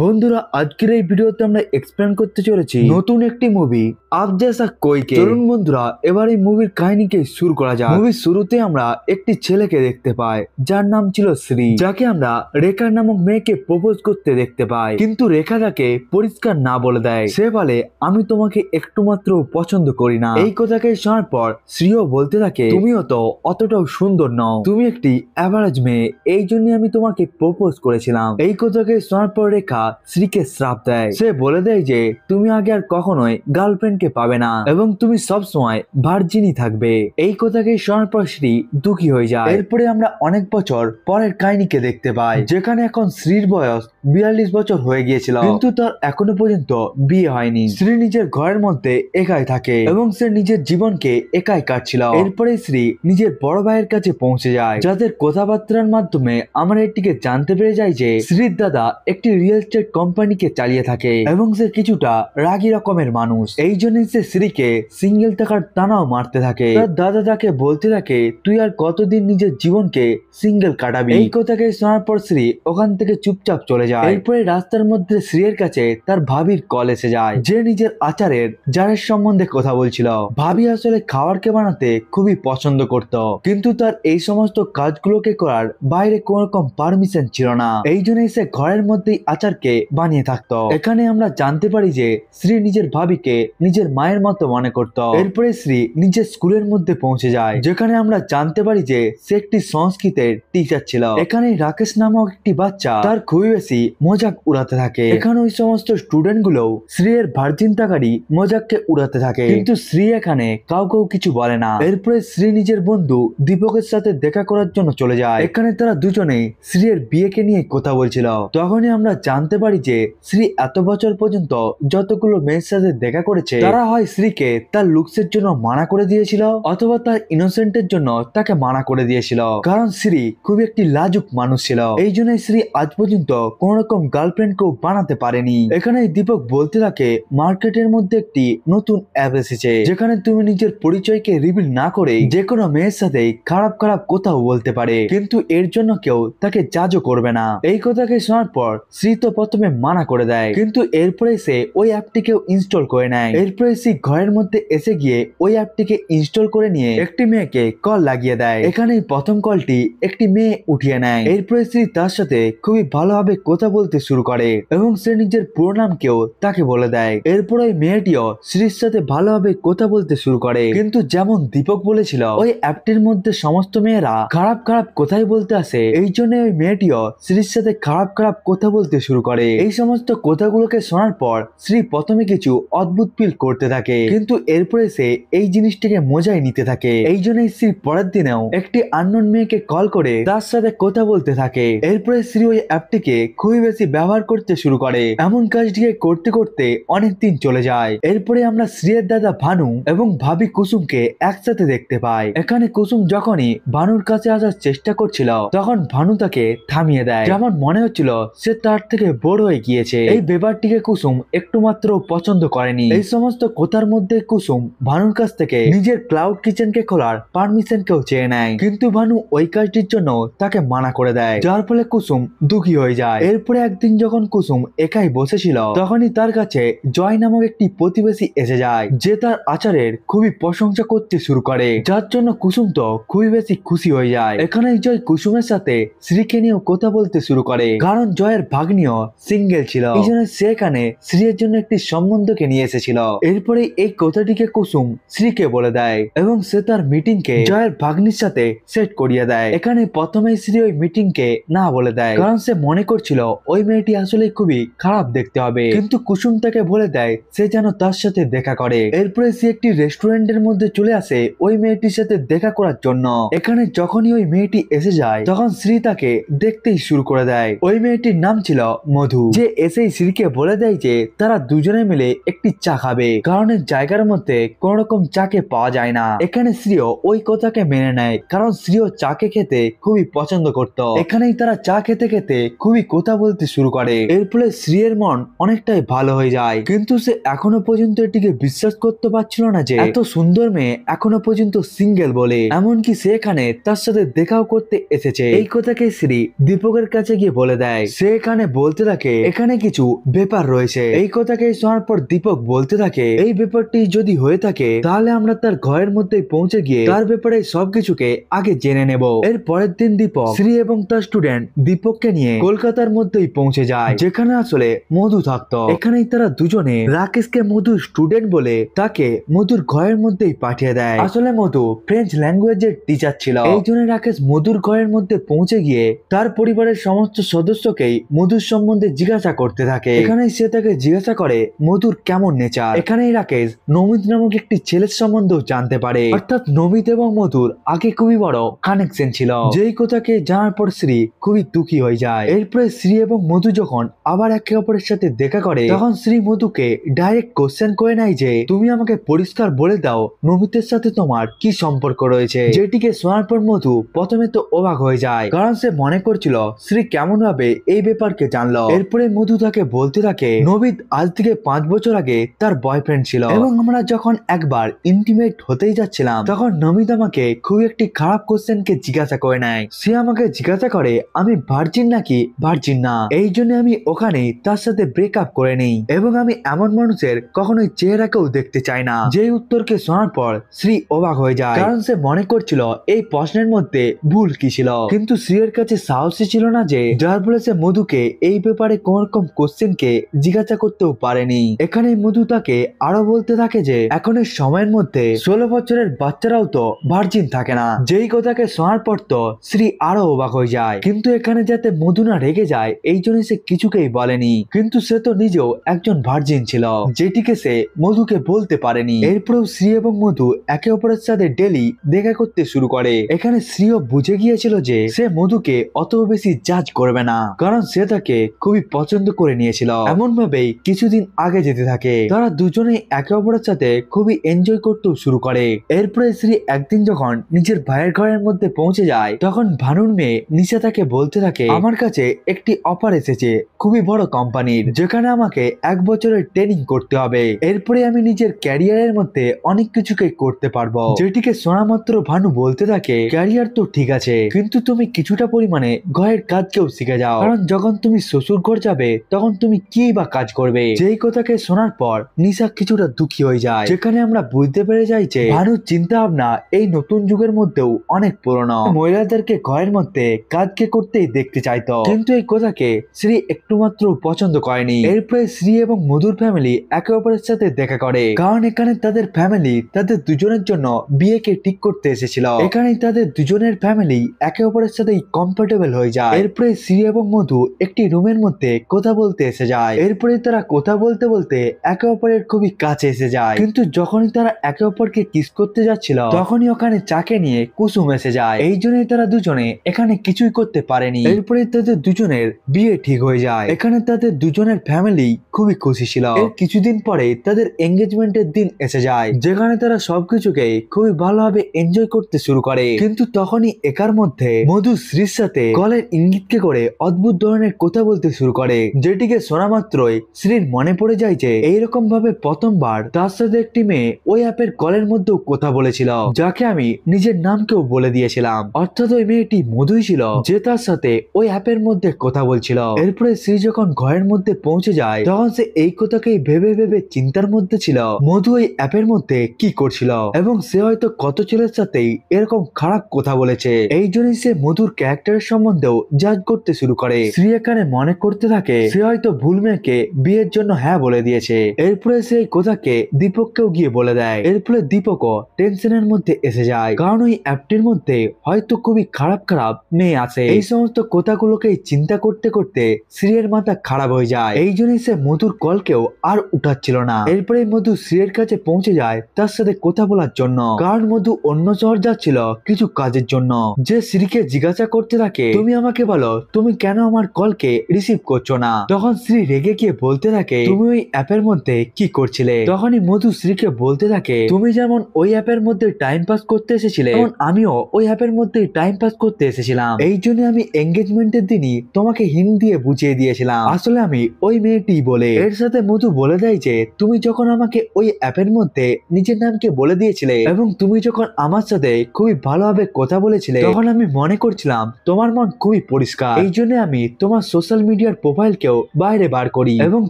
বন্ধুরা আজকের এই ভিডিওতে আমরা এক্সপ্লেন করতে চলেছি নতুন একটি মুভি আপ জেসা কোইকে। চলুন বন্ধুরা এবার এই মুভির কাহিনীকে শুরু করা যাক। মুভির শুরুতে আমরা একটি ছেলেকে দেখতে পাই যার নাম ছিল শ্রী, যাকে আমরা রেখা নামক মেয়েকে প্রপোজ করতে দেখতে পাই, কিন্তু রেখা তাকে পরিষ্কার না বলে দেয়। সে বলে আমি তোমাকে একটু মাত্র পছন্দ করি না। এই কথাকে শোনার পর শ্রীও বলতে থাকে তুমিও তো অতটাও সুন্দর নও, তুমি একটি অ্যাভারেজ মেয়ে, এই জন্য আমি তোমাকে প্রপোজ করেছিলাম। এই কথাকে শোনার পর রেখা শ্রীকে শ্রাপ দেয়। সে বলে দেয় যে তুমি আগে আর কখনোই গার্লফ্রেন্ডকে পাবে না এবং তুমি সব সময় ভার্জিনই থাকবে। এই কথাকে শোনার পর শ্রী দুঃখী হয়ে যায়। এরপরে আমরা অনেক বছর পরের কাহিনীকে দেখতে পাই, যেখানে এখন শ্রীর বয়স 42 বছর হয়ে গিয়েছিল, কিন্তু তার এখনো পর্যন্ত বিয়ে হয়নি। শ্রী নিজের ঘরের মধ্যে একাই থাকে এবং সে নিজের জীবনকে একাই কাটছিল। এরপরে শ্রী নিজের বড় ভাইয়ের কাছে পৌঁছে যায়, যাদের কথাবার্তার মাধ্যমে আমরা এটিকে জানতে পেরে যাই যে শ্রীর দাদা একটি রিয়েল এস্টেট কোম্পানিকে চালিয়ে থাকে এবং সে কিছুটা রাগী রকমের মানুষ। এই জন্য সে শ্রীকে সিঙ্গেল থাকার টানাও মারতে থাকে। তার দাদা তাকে বলতে থাকে তুই আর কতদিন নিজের জীবনকে সিঙ্গেল কাটাবি। এই কথাকে শোনার পর শ্রী ওখান থেকে চুপচাপ চলে যায়। এরপরে রাস্তার মধ্যে শ্রীর কাছে তার ভাবির কল এসে যায়, যে নিজের আচারের জারের সম্বন্ধে কথা বলছিল। ভাবি আসলে খাবারকে বানাতে খুবই পছন্দ করত, কিন্তু তার এই সমস্ত কাজগুলোকে করার বাইরে কোন রকম পারমিশন ছিল না। এই জন্যই সে ঘরের মধ্যেই আচারকে বানিয়ে থাকতো। এখানে আমরা জানতে পারি যে শ্রী নিজের ভাবিকে নিজের মায়ের মতো মনে করত। এরপরে শ্রী নিজের স্কুলের মধ্যে পৌঁছে যায়, যেখানে আমরা জানতে পারি যে সে একটি সংস্কৃতের টিচার ছিল। এখানে রাকেশ নামক একটি বাচ্চা তার খুবই বেশি মজাক উড়াতে থাকে। এখানে ওই সমস্ত স্টুডেন্ট গুলো শ্রী এর ভার্জিন থাকারই মজাককে উড়াতে থাকে, কিন্তু শ্রী এখানে কাউকেও কিছু বলে না। এরপরে শ্রী নিজের বন্ধু দীপকের সাথে দেখা করার জন্য চলে যায়। এখানে তারা দুজনেই শ্রী এর বিয়েকে নিয়ে কথা বলছিল। তখনই আমরা জানতে পারি যে শ্রী এত বছর পর্যন্ত যতগুলো মেয়ের সাথে দেখা করেছে, তারা হয় শ্রীকে তার লুকসের জন্য মানা করে দিয়েছিল অথবা তার ইনোসেন্টের জন্য তাকে মানা করে দিয়েছিল, কারণ শ্রী খুব একটি লাজুক মানুষ ছিল। এই জন্য শ্রী আজ পর্যন্ত কোন রকম গার্লফ্রেন্ড কেও বানাতে পারেনি। এখানে দীপক বলতে থাকে মার্কেটের মধ্যে একটি নতুন অ্যাপ এসেছে, যেখানে তুমি নিজের পরিচয়কে রিভিল না করে যে কোনো মেয়ের সাথে খারাপ খারাপ কথাও বলতে পারে, কিন্তু এর জন্য কেউ তাকে জাজও করবে না। এই কথাকে শোনার পর শ্রী তো প্রথমে মানা করে দেয়, কিন্তু এরপরে সে ওই অ্যাপটিকেও ইনস্টল করে নেয়। এরপরে সে ঘরের মধ্যে এসে গিয়ে ওই অ্যাপটিকে ইনস্টল করে নিয়ে একটি মেয়েকে কল লাগিয়ে দেয়। এখানেই প্রথম কলটি একটি মেয়ে উঠিয়ে নেয়। এরপরে শ্রী তার সাথে খুবই ভালোভাবে কথা বলতে শুরু করে এবং সে নিজের পুরো নামকেও তাকে বলে দেয়। এরপর ওই মেয়েটিও শ্রীর সাথে ভালোভাবে কথা বলতে শুরু করে, কিন্তু যেমন দীপক বলেছিল ওই অ্যাপটির মধ্যে সমস্ত মেয়েরা খারাপ খারাপ কথাই বলতে আসে, এই জন্য ওই মেয়েটিও শ্রীর সাথে খারাপ খারাপ কথা বলতে শুরু করে। এই সমস্ত কথাগুলোকে শোনার পর শ্রী প্রথমে কিছু অদ্ভুত ফিল করতে থাকে, কিন্তু এরপরে সে এই জিনিসটিকে মজাই নিতে থাকে। এই জন্যই শ্রী পরের দিনেও একটি আননোন মেয়েকে কল করে তার সাথে কথা বলতে থাকে। এরপরে শ্রী ওই অ্যাপটিকে খুবই বেশি ব্যবহার করতে শুরু করে। এমন কাজটিকে করতে করতে অনেক দিন চলে যায়। এরপরে আমরা শ্রীয়ের দাদা ভানু এবং ভাবি কুসুমকে একসাথে দেখতে পাই। এখানে কুসুম যখনই ভানুর কাছে আসার চেষ্টা করছিল, তখন ভানু তাকে থামিয়ে দেয়, যেমন মনে হচ্ছিল সে তার থেকে বড় হয়ে গিয়েছে। এই ব্যাপারটিকে কুসুম একটু মাত্র পছন্দ করেনি। এই সমস্ত কথার মধ্যে কুসুম ভানুর কাছ থেকে নিজের ক্লাউড কিচেনকে খোলার পারমিশন কেও চেয়ে নেয়, কিন্তু ভানু ওই কাজটির জন্য তাকে মানা করে দেয়, যার ফলে কুসুম দুঃখী হয়ে যায়। এরপরে একদিন যখন কুসুম একাই বসেছিল, তখনই তার কাছে জয় নামক একটি প্রতিবেশী এসে যায়, যে তার আচারের খুবই প্রশংসা করতে শুরু করে, যার জন্য কুসুম তো খুবই বেশি খুশি হয়ে যায়। এখানে জয় কুসুমের সাথে শ্রীকে নিয়েও কথা বলতে শুরু করে, কারণ জয়ের ভাগ্নিও সিঙ্গেল ছিল, এই জন্য সে এখানে শ্রীর জন্য একটি সম্বন্ধকে নিয়ে এসেছিল। এরপরে এই কথাটিকে কুসুম শ্রীকে বলে দেয় এবং সে তার মিটিংকে জয়ের ভাগ্নির সাথে সেট করিয়ে দেয়। এখানে প্রথমে শ্রী ওই মিটিংকে না বলে দেয়, কারণ সে মনে করছিল ওই মেয়েটি আসলে খুবই খারাপ দেখতে হবে, কিন্তু কুসুম তাকে বলে দেয় সে যেন তার সাথে দেখা করে। এরপরে সে একটি রেস্টুরেন্টের মধ্যে চলে আসে ওই মেয়েটির সাথে দেখা করার জন্য। এখানে যখনই ওই মেয়েটি এসে যায়, তখন শ্রী তাকে দেখতেই শুরু করে দেয়। ওই মেয়েটির নাম ছিল মধু, যে এসেই শ্রীকে বলে দেয় যে তারা দুজনে মিলে একটি চা খাবে, কারণ এই জায়গার মধ্যে কোন রকম চাকে পাওয়া যায় না। এখানে শ্রীও ওই কথাকে মেনে নেয়, কারণ শ্রীও চাকে খেতে খুবই পছন্দ করত। এখানেই তারা চা খেতে খেতে খুবই কথা বলতে শুরু করে। এর ফলে শ্রীয়ের মন অনেকটাই ভালো হয়ে যায়, কিন্তু সে এখনো পর্যন্ত এটিকে বিশ্বাস করতে পারছিল না যে এত সুন্দর মেয়ে এখনো পর্যন্ত সিঙ্গেল বলে, এমনকি সে এখানে তার সাথে দেখাও করতে এসেছে। এই কথাকে শ্রী দীপকের কাছে গিয়ে বলে দেয়। সে এখানে বলতে বলতে থাকে এখানে কিছু ব্যাপার রয়েছে। এই কথাকে শোনার পর দীপক বলতে থাকে এই ব্যাপারটি যদি হয়ে থাকে তাহলে আমরা তার ঘরের মধ্যে পৌঁছে গিয়ে তার ব্যাপারে সবকিছুকে আগে জেনে নেব। এর পরের দিন দীপক, শ্রী এবং তার স্টুডেন্ট দীপককে নিয়ে কলকাতার মধ্যেই পৌঁছে যায়, যেখানে আসলে মধু থাকতো। এখানেই তারা দুজনে রাকেশকে মধুর স্টুডেন্ট বলে তাকে মধুর ঘরের মধ্যেই পাঠিয়ে দেয়। আসলে মধু ফ্রেঞ্চ ল্যাঙ্গুয়েজের টিচার ছিল। এই জন্য রাকেশ মধুর ঘরের মধ্যে পৌঁছে গিয়ে তার পরিবারের সমস্ত সদস্যকেই মধুর সম্বন্ধে জিজ্ঞাসা করতে থাকে। এখানেই সে তাকে জিজ্ঞাসা করে মধুর কেমন নেচার। এখানেই রাকেশ নমিত নামক একটি ছেলের সম্বন্ধেও জানতে পারে, অর্থাৎ নমিত এবং মধুর আগে খুবই বড় কানেকশন ছিল। যেই কথাকে জানার পর শ্রী খুবই দুঃখী হয়ে যায়। এরপরে শ্রী এবং মধু যখন আবার একে অপরের সাথে দেখা করে তখন শ্রী মধুকে ডাইরেক্ট কোশ্চেন করে নেয় যে তুমি আমাকে পরিষ্কার বলে দাও নমিতের সাথে তোমার কি সম্পর্ক রয়েছে। যেটিকে শোনার পর মধু প্রথমে তো অবাক হয়ে যায়, কারণ সে মনে করছিল শ্রী কেমন ভাবে এই ব্যাপারকে জানলো। এরপরে মধু তাকে বলতে থাকে নমিত আজ থেকে 5 বছর আগে তার বয়ফ্রেন্ড ছিল এবং আমরা যখন একবার ইন্টিমেট হতেই যাচ্ছিলাম তখন নমিত আমাকে খুব একটি খারাপ কোশ্চেনকে জিজ্ঞাসা করে নেয়। সে আমাকে জিজ্ঞাসা করে আমি ভার্জিন নাকি ভার্জিন না। এই জন্য আমি ওখানে তার সাথে ব্রেকআপ করে নেই এবং আমি এমন মানুষের কখনোই চেহারাকেও দেখতে চাই না। যেই উত্তরকে শোনার পর শ্রী অবাক হয়ে যায়, কারণ সে মনে করছিল এই প্রশ্নের মধ্যে ভুল কি ছিল, কিন্তু শ্রীর কাছে সাহসী ছিল না যে যার ফলে সে মধুকে এই ব্যাপারে কোন রকম কোশ্চেনকে জিজ্ঞাসা করতেও পারেনি। এখানে মধু তাকে আরো বলতে থাকে যে এখনের সময়ের মধ্যে 16 বছরের বাচ্চারাও তো ভার্জিন থাকে না। যেই কথাকে শোনার পর তো শ্রী আরো অবাক হয়ে যায়, কিন্তু এখানে যাতে মধু না রেগে যায় এই জন্য সে কিছুকেই বলেনি, কিন্তু সে তো নিজেও একজন ভার্জিন ছিল যেটিকে সে মধুকে বলতে পারেনি। এরপরেও শ্রী এবং মধু একে অপরের সাথে ডেলি দেখা করতে শুরু করে। এখানে শ্রীও বুঝে গিয়েছিল যে সে মধুকে অত বেশি জাজ করবে না, কারণ সে তাকে খুবই পছন্দ করে নিয়েছিল। এমন ভাবেই কিছুদিন আগে যেতে থাকে, তারা দুজনেই একে অপরের সাথে খুবই এনজয় করতেও শুরু করে। এরপরে শ্রী একদিন যখন নিজের ভাইয়ের ঘরের মধ্যে পৌঁছে যায় তখন ভানুর মেয়ে নিশা তাকে বলতে থাকে আমার কাছে একটি অফার এসেছে খুবই বড় কোম্পানির, যেখানে আমাকে 1 বছরের ট্রেনিং করতে হবে। এরপরে আমি নিজের ক্যারিয়ারের মধ্যে অনেক কিছুকে করতে পারবো। যেটিকে শোনা মাত্র ভানু বলতে থাকে ক্যারিয়ার তো ঠিক আছে, কিন্তু তুমি কিছুটা পরিমাণে ঘরের কাজকেও শিখে যাও, কারণ যখন তুমি শ্বশুর ঘর যাবে তখন তুমি কি বা কাজ করবে। যেই কথাকে শোনার পর নিশা কিছুটা দুঃখী হয়ে যায়, যেখানে আমরা বুঝতে পেরে যাই যে ভানুর চিন্তা ভাবনা এই নতুন যুগের মধ্যেও অনেক পুরনো। মহিলাদেরকে ঘরের মধ্যে কাজকে করতেই দেখতে চাইতো, কিন্তু এই কথাকে শ্রী একটু মাত্র পছন্দ করেনি। এরপরে শ্রী এবং মধুর ফ্যামিলি একে অপরের সাথে দেখা করে, কারণ এখানে তাদের ফ্যামিলি তাদের দুজনের জন্য বিয়েকে ঠিক করতে এসেছিল। এখানে তাদের দুজনের ফ্যামিলি একে অপরের সাথে কমফোর্টেবল হয়ে যায়। এরপরে শ্রী এবং মধু একটি রুমের মধ্যে কথা বলতে এসে যায়। এরপরে তারা কথা বলতে বলতে একে অপরের খুবই কাছে এসে যায়, কিন্তু যখনই তারা একে অপরকে কিস করতে যাচ্ছিল তখনই ওখানে চাকে নিয়ে কুসুম এসে যায়। এই জন্যই তারা দুজনে এখানে কিছুই করতে পারেনি। এরপরে তাদের দুজনের বিয়ে ঠিক হয়ে যায়। এখানে তাদের দুজনের ফ্যামিলি খুবই খুশি ছিল। এর কিছুদিন পরে তাদের এঙ্গেজমেন্টের দিন এসে যায়, যেখানে তারা সবকিছুকে খুবই ভালোভাবে এনজয় করতে শুরু করে। কিন্তু তখনই একার মধ্যে মধু শ্রীর সাথে কলের ইঙ্গিতকে করে অদ্ভুত ধরনের কথা বলতে শুরু করে, যেটিকে শোনা মাত্রই শ্রীর মনে পড়ে যায় যে এইরকম ভাবে প্রথমবার তার সাথে একটি মেয়ে ওই অ্যাপের কলের মধ্যেও কথা বলেছিল, যাকে আমি নিজের নামকেও বলে দিয়েছিলাম, অর্থাৎ ওই মেয়েটি মধুই ছিল যে তার সাথে ওই অ্যাপের মধ্যে কথা বলছিল। এরপরে শ্রী যখন ঘরের মধ্যে পৌঁছে যায় তখন সে এই কথাকেই ভেবে ভেবে চিন্তার মধ্যে ছিল মধু ওই অ্যাপের মধ্যে কি করছিল এবং সে হয়তো কত ছেলের সাথেই এরকম খারাপ কথা বলেছে। এই জন্যই সে মধুর ক্যারেক্টারের সম্বন্ধেও জাজ করতে শুরু করে। শ্রী এখানে মনে করতে থাকে সে হয়তো ভুল মেয়েকে বিয়ের জন্য হ্যাঁ বলে দিয়েছে। এরপরে সে এই কথাকে দীপককেও গিয়ে বলে দেয়। এরপরে দীপকও টেনশনের মধ্যে এসে যায়, কারণ ওই অ্যাপটির মধ্যে হয়তো খুবই খারাপ খারাপ মেয়ে আছে। এই সমস্ত কথাগুলোকে চিন্তা করতে করতে শ্রীয়ের মাথা খারাপ হয়ে যায়। এই জন্যই সে মধুর কলকেও আর উঠাচ্ছিল না। এরপরে মধু শ্রীয়ের কাছে পৌঁছে যায় তার সাথে কথা বলার জন্য, কারণ মধু অন্য শহর যাচ্ছিল কিছু কাজের জন্য। যে শ্রীকে জিজ্ঞাসা করতে থাকে তুমি আমাকে বলো তুমি কেন আমার কলকে রিসিভ করছো না। তখন শ্রী রেগে গিয়ে বলতে থাকে তুমি ওই অ্যাপের মধ্যে কি করছিলে। তখনই মধু শ্রীকে বলতে থাকে তুমি যেমন ওই অ্যাপের মধ্যে টাইম পাস করতে এসেছিলে তেমন আমিও ওই অ্যাপের মধ্যে টাইম পাস করতে এসেছিলাম। এই জন্য আমি এঙ্গেজমেন্টের দিনই তোমাকে হিন্দি দিয়ে বুঝিয়ে দিয়েছিলাম আসলে আমি ওই মেয়েটি বলে। এর সাথে মধু বলে দেয় যে তুমি যখন আমাকে ওই অ্যাপের মধ্যে নিজের নামকে বলে দিয়েছিলে এবং তুমি যখন আমার সাথে খুবই ভালোভাবে কথা বলেছিলে তখন আমি মনে করছিলাম তোমার মন খুবই পরিষ্কার, এই জন্য আমি তোমার সোশ্যাল মিডিয়ার প্রোফাইলকেও বাইরে বার করি এবং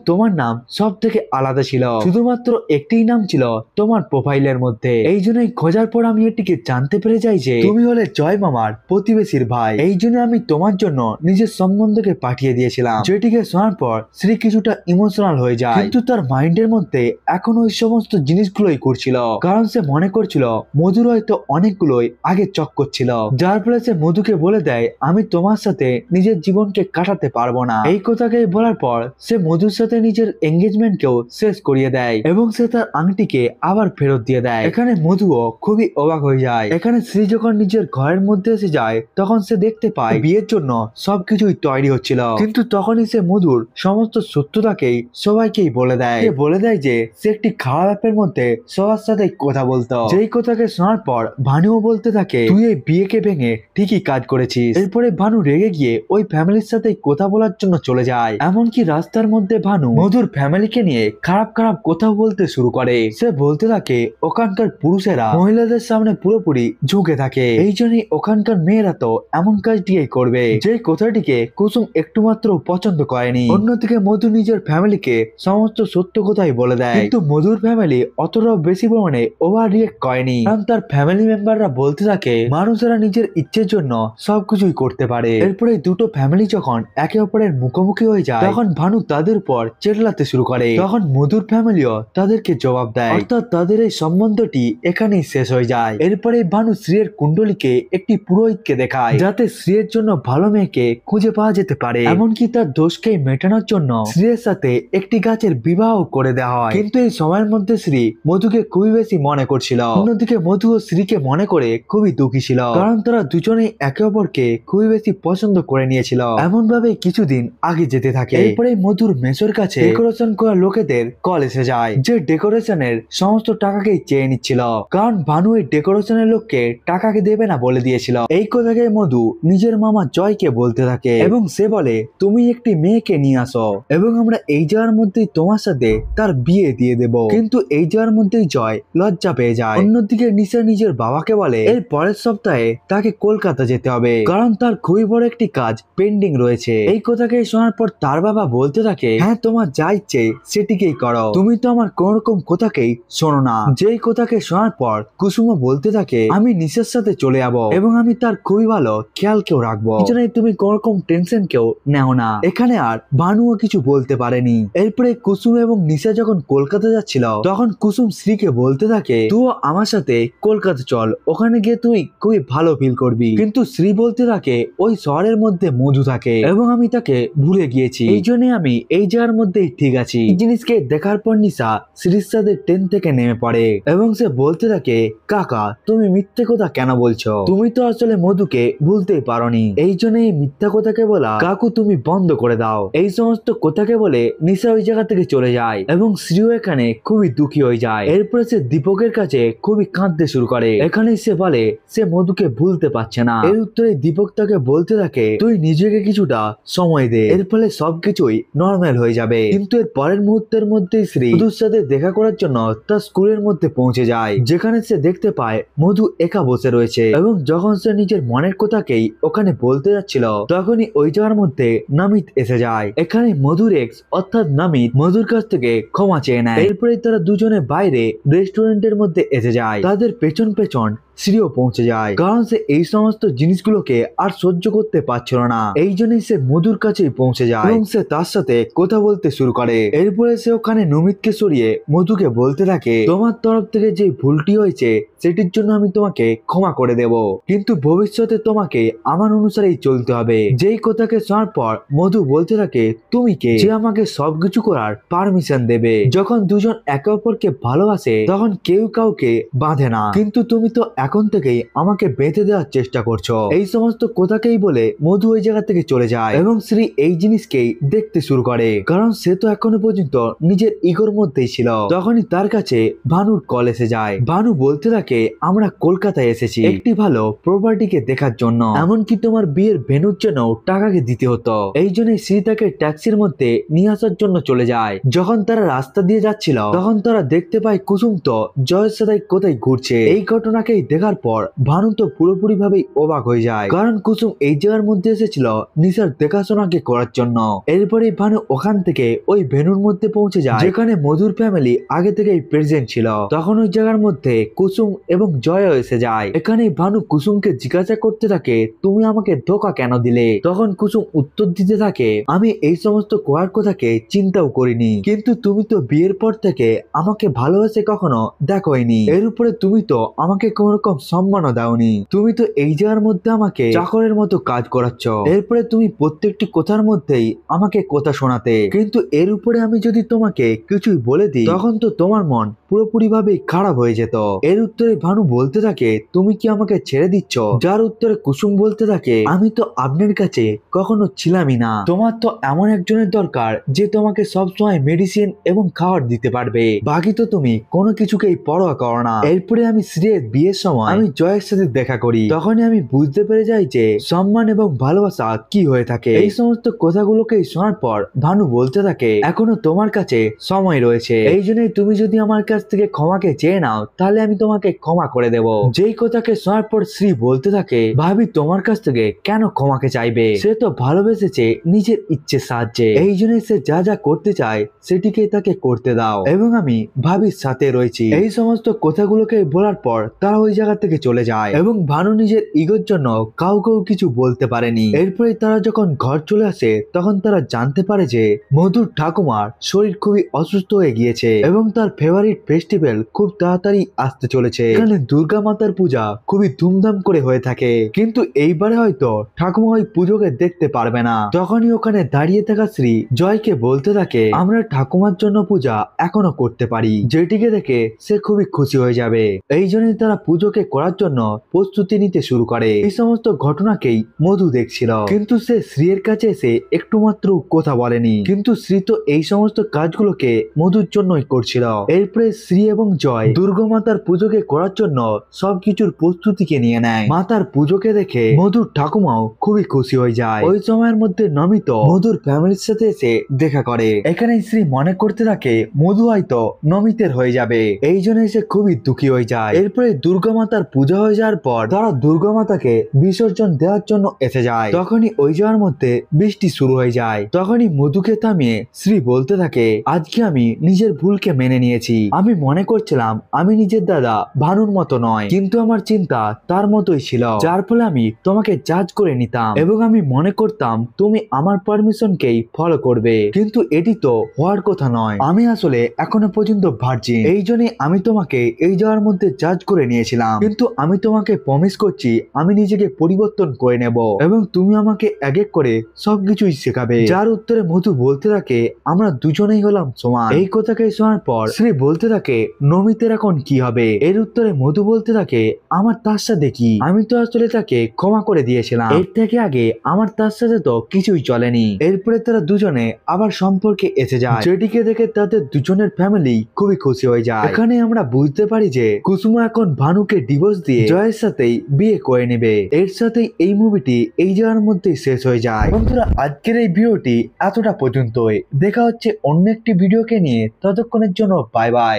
তোমার নাম সব থেকে আলাদা ছিল, শুধুমাত্র একটিই নাম ছিল তোমার প্রোফাইলের মধ্যে। এই জন্যই খোঁজার পর আমি এটিকে জানতে পেরে যাই যে তুমি হলে জয় মামার প্রতিবেশীর ভাই। এই জন্য আমি তোমার জন্য নিজের সম্বন্ধকে পাঠিয়ে দিয়েছিলাম। যেটিকে শোনার পর শ্রী কিছুটা ইমোশনাল হয়ে যায়, কিন্তু তার মাইন্ডের মধ্যে এখন ওই সমস্ত জিনিসগুলোই করছিল, কারণ সে মনে করছিল মধুর হয়তো অনেকগুলোই আগে চক্কর ছিল, যার ফলে সে মধুকে বলে দেয় আমি তোমার সাথে নিজের জীবনকে কাটাতে পারবো না। এই কথাকে বলার পর সে মধুর সাথে নিজের এঙ্গেজমেন্টকেও শেষ করিয়ে দেয় এবং সে তার আংটিকে আবার ফেরত দিয়ে দেয়। এখানে মধুও খুবই অবাক হয়ে যায়। এখানে শ্রী যখন নিজের ঘরের মধ্যে এসে যায় তখন সে দেখতে পায় বিয়ের জন্য সবকিছুই তৈরি হচ্ছিল, কিন্তু তখনই সে মধুর সমস্ত সত্যতাকেই সবাইকেই বলে দেয়। সে বলে দেয় যে সে একটি খারাপ অ্যাপের মধ্যে সবার সাথে কথা বলতো। যেই কথাকে শোনার পর ভানুও বলতে থাকে তুই এই বিয়েকে ভেঙে ঠিকই কাজ করেছিস। এরপরে ভানু রেগে গিয়ে ওই ফ্যামিলির সাথে কথা বলার জন্য চলে যায়। এমনকি রাস্তার মধ্যে ভানু মধুর ফ্যামিলিকে নিয়ে খারাপ খারাপ কথা বলতে শুরু করে। সে বলতে থাকে ওখানকার পুরুষেরা মহিলাদের সামনে পুরোপুরি ঝুঁকে থাকে, এই জন্যই ওখানকার মেয়েরা তো এমন কাজ দিয়েই করবে। যে কথাটিকে কুসুম একটু মাত্র পছন্দ করেনি। অন্যদিকে মধু নিজের ফ্যামিলিকে সমস্ত সত্য কথাই বলে দেয়, কিন্তু মধুর ফ্যামিলি অতটাও বেশি পরিমাণে ওভার রিয়েক্ট করেনি, কারণ তার ফ্যামিলি মেম্বাররা বলতে থাকে মানুষেরা নিজের ইচ্ছের জন্য সবকিছুই করতে পারে। এরপরে দুটো ফ্যামিলি যখন একে অপরের মুখোমুখি হয়ে যায় তখন ভানু তাদের উপর চেল্লাতে শুরু করে। তখন মধুর ফ্যামিলিও তাদেরকে জবাব দেয়, অর্থাৎ তাদের এই সম্বন্ধটি এখানেই শেষ হয়ে যায়। এরপরে ভানু শ্রীয়ের কুণ্ডলীকে একটি পুরোহিতকে দেখায়, যাতে শ্রীয়ের জন্য ভালো মেয়েকে খুঁজে পাওয়া যেতে পারে। এমনকি তার দোষকে মেটানোর জন্য শ্রীয়ের সাথে একটি গাছের বিবাহ করে দেওয়া হয়। কিন্তু এই সময়ের মধ্যে শ্রী মধুকে খুবই বেশি মনে করছিল। অন্যদিকে মধু ও শ্রীকে মনে করে খুবই দুঃখী ছিল, কারণ তারা দুজনেই একে অপরকে খুবই বেশি পছন্দ করে নিয়েছিল। এমন ভাবে কিছুদিন আগে যেতে থাকে। এরপরে মধুর মেসোর কাছে ডেকোরেশন করা লোকেদের কল এসে যায়, যে ডেকোরেশনের সমস্ত টাকাকেই চেয়ে নিচ্ছিল, কারণ ভানু এই ডেকোরেশনের লোককে টাকাকে দেবে না বলে দিয়েছিল। এই কথাকে মধু নিজের মামা জয়কে বলতে থাকে এবং সে বলে তুমি একটি মেয়েকে নিয়ে আসো এবং আমরা এই জায়গার মধ্যেই তোমার সাথে তার বিয়ে দিয়ে দেব। কিন্তু এই জায়গার মধ্যেই জয় লজ্জা পেয়ে যায়। অন্যদিকে নিশা নিজের বাবাকে বলে এর পরের সপ্তাহে তাকে কলকাতা যেতে হবে, কারণ তার খুবই বড় একটি কাজ পেন্ডিং রয়েছে। এই কথাকে শোনার পর তার বাবা বলতে থাকে হ্যাঁ তোমার যা ইচ্ছে সেটিকেই করো, তুমি তো আমার কোন রকম কথাকেই শোনো না। যেই কথাকে শোনার পর কুসুম বলতে থাকে আমি নিশার সাথে চলে যাবো এবং আমি তার খুবই ভালো খেয়াল কেউ রাখবো, তুমি কোন রকম টেনশন কেউ নেও না। এখানে আর ভানুও কিছু বলতে পারেনি। এরপরে কুসুম এবং নিশা যখন কলকাতা যাচ্ছিল তখন কুসুম শ্রীকে বলতে থাকে তুই আমার সাথে কলকাতা চল, ওখানে গিয়ে তুই খুবই ভালো ফিল করবি। কিন্তু শ্রী বলতে থাকে ওই শহরের মধ্যে মধু থাকে এবং আমি তাকে ভুলে গিয়েছি, এই জন্য আমি এই জায়গার মধ্যেই ঠিক আছি। এই জিনিসকে দেখার পর নিশা শ্রীর সাথে ট্রেন থেকে নেমে পড়ে এবং সে বলতে থাকে কাকা তুমি মিথ্যে কথা কেন বলছো, তুমি তো আসলে মধুকে ভুলতেই পারোনি, এই জন্য এই মিথ্যা কথাকে বলা কাকু তুমি বন্ধ করে দাও। এই সমস্ত কথাকে বলে নিশা ওই জায়গা থেকে চলে যায় এবং শ্রীও এখানে খুবই দুঃখী হয়ে যায়। এরপরে সে দীপকের কাছে খুবই কাঁদতে শুরু করে। এখানে সে বলে সে মধুকে ভুলতে পারছে না। এর উত্তরে দীপক তাকে বলতে থাকে তুই নিজেকে কিছুটা সময় দে, এর ফলে সবকিছুই নর্মাল হয়ে যাবে। কিন্তু এর পরের মুহূর্তের মধ্যেই শ্রী মধুর সাথে দেখা করার জন্য তার স্কুলের মধ্যে পৌঁছে যায়, যেখানে সে দেখতে পায় মধু একা বসে রয়েছে এবং যখন সে নিজের মনের কথাকেই ওখানে বলতে যাচ্ছিল তখনই ওই জায়গার মধ্যে নামিত এসে যায়। এখানে মধুর এক্স অর্থাৎ নামিত মধুর কাছ থেকে ক্ষমা চেয়ে নেয়। এরপরে তারা দুজনে বাইরে রেস্টুরেন্টের মধ্যে এসে যায়। তাদের পেছন পেছন শ্রীও পৌঁছে যায়, কারণ সে এই সমস্ত জিনিসগুলোকে আর সহ্য করতে পারছিল না। এই জন্যই সে মধুর কাছেই পৌঁছে যায় এবং সে তার সাথে কথা বলতে শুরু করে। এরপরে সে ওখানে নমিতকে সরিয়ে মধুকে বলতে থাকে তোমার তরফ থেকে যে ভুলটি হয়েছে সেটির জন্য আমি তোমাকে ক্ষমা করে দেব, কিন্তু ভবিষ্যতে তোমাকে আমার অনুসারেই চলতে হবে। যেই কথাকে শোনার পর মধু বলতে থাকে তুমি কে যে আমাকে সবকিছু করার পারমিশন দেবে। যখন দুজন একে অপরকে ভালোবাসে তখন কেউ কাউকে বাঁধে না, কিন্তু তুমি তো এখন থেকেই আমাকে বেঁধে দেওয়ার চেষ্টা করছো। এই সমস্ত কথাকেই বলে মধু ওই জায়গা থেকে চলে যায় এবং শ্রী এই জিনিসকেই দেখতে শুরু করে, কারণ সে তো এখনো পর্যন্ত নিজের ইগোর মধ্যেই ছিল। তখনই তার কাছে ভানুর কল এসে যায়। ভানু বলতে থাকে থেকে আমরা কলকাতায় এসেছি একটি ভালো প্রপার্টিকে দেখার জন্য, এমনকি তোমার বিয়ের ভেন্যুর জন্য টাকাকে দিতে হতো। এই জন্যই শ্রী তাকে ট্যাক্সির মধ্যে নিয়ে আসার জন্য চলে যায়। যখন তারা রাস্তা দিয়ে যাচ্ছিল তখন তারা দেখতে পায় কুসুম তো জয়ের সাথে কোথায় ঘুরছে। এই ঘটনাকেই দেখার পর ভানু তো পুরোপুরি ভাবে অবাক হয়ে যায়, কারণ কুসুম এই জায়গার মধ্যে এসেছিল নিশার দেখাশোনাকে করার জন্য। এরপরে ভানু ওখান থেকে ওই ভেন্যুর মধ্যে পৌঁছে যায় যেখানে মধুর ফ্যামিলি আগে থেকেই প্রেজেন্ট ছিল। তখন ওই জায়গার মধ্যে কুসুম এবং জয় এসে যায়। এখানে ভানু কুসুমকে জিজ্ঞাসা করতে থাকে, তুমি আমাকে ধোকা কেন দিলে? তখন কুসুম উত্তর দিতে থাকে, আমি এই সমস্ত করার কথাকে চিন্তাও করিনি, কিন্তু তুমি তো বিয়ের পর থেকে আমাকে ভালোবেসে কখনো দেখোইনি। এর উপরে তুমি তো আমাকে কোন রকম সম্মানও দাওনি। তুমি তো এই জায়গার মধ্যে আমাকে চাকরের মতো কাজ করাচ্ছ। এরপরে তুমি প্রত্যেকটি কথার মধ্যেই আমাকে কথা শোনাতে, কিন্তু এর উপরে আমি যদি তোমাকে কিছুই বলে দিই তখন তো তোমার মন পুরোপুরি ভাবে খারাপ হয়ে যেত। এর উত্তরে ভানু বলতে থাকে, তুমি কি আমাকে ছেড়ে দিচ্ছ? যার উত্তরে কুসুম বলতে থাকে, আমি তো আপনার কাছে কখনো ছিলামই না। তোমার তো এমন একজনের দরকার যে তোমাকে সবসময় মেডিসিন এবং খাবার দিতে পারবে, বাকি তো তুমি কোনো কিছুকেই পরোয়া করো না। এরপরে আমি শ্রীয়ের বিয়ের সময় আমি জয়ের সাথে দেখা করি, তখনই আমি বুঝতে পেরে যাই যে সম্মান এবং ভালোবাসা কি হয়ে থাকে। এই সমস্ত কথাগুলোকে শোনার পর ভানু বলতে থাকে, এখনো তোমার কাছে সময় রয়েছে, এই জন্যই তুমি যদি আমার কাছ থেকে ক্ষমাকে চেয়ে নাও তাহলে আমি তোমাকে ক্ষমা করে দেব। যেই কথাকে শোনার পর শ্রী বলতে থাকে, ভাবি তোমার কাছ থেকে কেন ক্ষমাকে চাইবে? সে তো ভালোবেসেছে নিজের ইচ্ছে সাহায্যে, এই জন্যই সে যা যা করতে চায় সেটিকে তাকে করতে দাও এবং আমি ভাবির সাথে রয়েছি। এই সমস্ত কথাগুলোকে বলার পর তারা ওই জায়গা থেকে চলে যায় এবং ভানু নিজের ইগোর জন্য কাউকেও কিছু বলতে পারেনি। এরপরে তারা যখন ঘর চলে আসে তখন তারা জানতে পারে যে মধুর ঠাকুমার শরীর খুবই অসুস্থ হয়ে গিয়েছে এবং তার ফেভারিট ফেস্টিভ্যাল খুব তাড়াতাড়ি আসতে চলেছে। এখানে দুর্গা মাতার পূজা খুবই ধুমধাম করে হয়ে থাকে, কিন্তু এইবারে হয়তো ঠাকুমা ওই পুজোকে দেখতে পারবে না। তখনই ওখানে দাঁড়িয়ে থাকা শ্রী জয়কে বলতে থাকে, আমরা ঠাকুমার জন্য পূজা এখনো করতে পারি, যেটিকে দেখে সে খুবই খুশি হয়ে যাবে। এই জন্যই তারা পুজোকে করার জন্য প্রস্তুতি নিতে শুরু করে। এই সমস্ত ঘটনাকেই মধু দেখছিল, কিন্তু সে শ্রীয়ের কাছে এসে একটু মাত্র কথা বলেনি, কিন্তু শ্রী তো এই সমস্ত কাজগুলোকে মধুর জন্যই করছিল। এরপরে শ্রী এবং জয় দুর্গা মাতার পুজোকে করার জন্য সবকিছুর প্রস্তুতিকে নিয়ে নেয়। মাতার পুজোকে দেখে মধুর ঠাকুমাও খুবই খুশি হয়ে যায়। ওই সময়ের মধ্যে নমিত মধুর ফ্যামিলির সাথে এসে দেখা করে। এখানে শ্রী মনে করতে থাকে মধু হয়তো নমিতের হয়ে যাবে, এই জন্য সে খুবই দুঃখী হয়ে যায়। এরপরে দুর্গা মাতার পূজা হয়ে যাওয়ার পর তারা দুর্গা মাতাকে বিসর্জন দেওয়ার জন্য এসে যায়। তখনই ওই জায়গার মধ্যে বৃষ্টি শুরু হয়ে যায়। তখনই মধুকে থামিয়ে শ্রী বলতে থাকে, আজকে আমি নিজের ভুলকে মেনে নিয়েছি। আমি মনে করছিলাম আমি নিজের দাদা ভানুর মতো নয়, কিন্তু আমার চিন্তা তার মতোই ছিল, যার ফলে আমি তোমাকে জাজ করে নিতাম এবং আমি মনে করতাম তুমি আমার পারমিশনকেই ফলো করবে, কিন্তু এটি তো হওয়ার কথা নয়। আমি আসলে এখনো পর্যন্ত ভার্জিন, এই জন্যই আমি তোমাকে এই জায়গার মধ্যে জাজ করে নিয়েছিলাম, কিন্তু আমি তোমাকে প্রমিস করছি আমি নিজেকে পরিবর্তন করে নেব এবং তুমি আমাকে এক এক করে সবকিছুই শেখাবে। যার উত্তরে মধু বলতে থাকে, আমরা দুজনেই হলাম সমান। এই কথাকে শোনার পর শ্রী বলতে থাকে, নমিতের এখন কি হবে? এর উত্তরে মধু বলতে থাকে, আমার তার সাথে কি? আমি তো আসলে তাকে ক্ষমা করে দিয়েছিলাম, এর থেকে আগে আমার তার সাথে তো কিছুই চলেনি। এরপরে তারা দুজনে আবার সম্পর্কে এসে যায়, যেটিকে দেখে তাদের দুজনের ফ্যামিলি খুবই খুশি হয়ে যায়। এখানে আমরা বুঝতে পারি যে কুসুম এখন ভানুকে ডিভোর্স দিয়ে জয়ের সাথেই বিয়ে করে নেবে। এর সাথেই এই মুভিটি এই জায়গার মধ্যেই শেষ হয়ে যায়। বন্ধুরা, আজকের এই ভিডিওটি এতটা পর্যন্তই। দেখা হচ্ছে অন্য একটি ভিডিওকে নিয়ে, ততক্ষণের জন্য বাই বাই।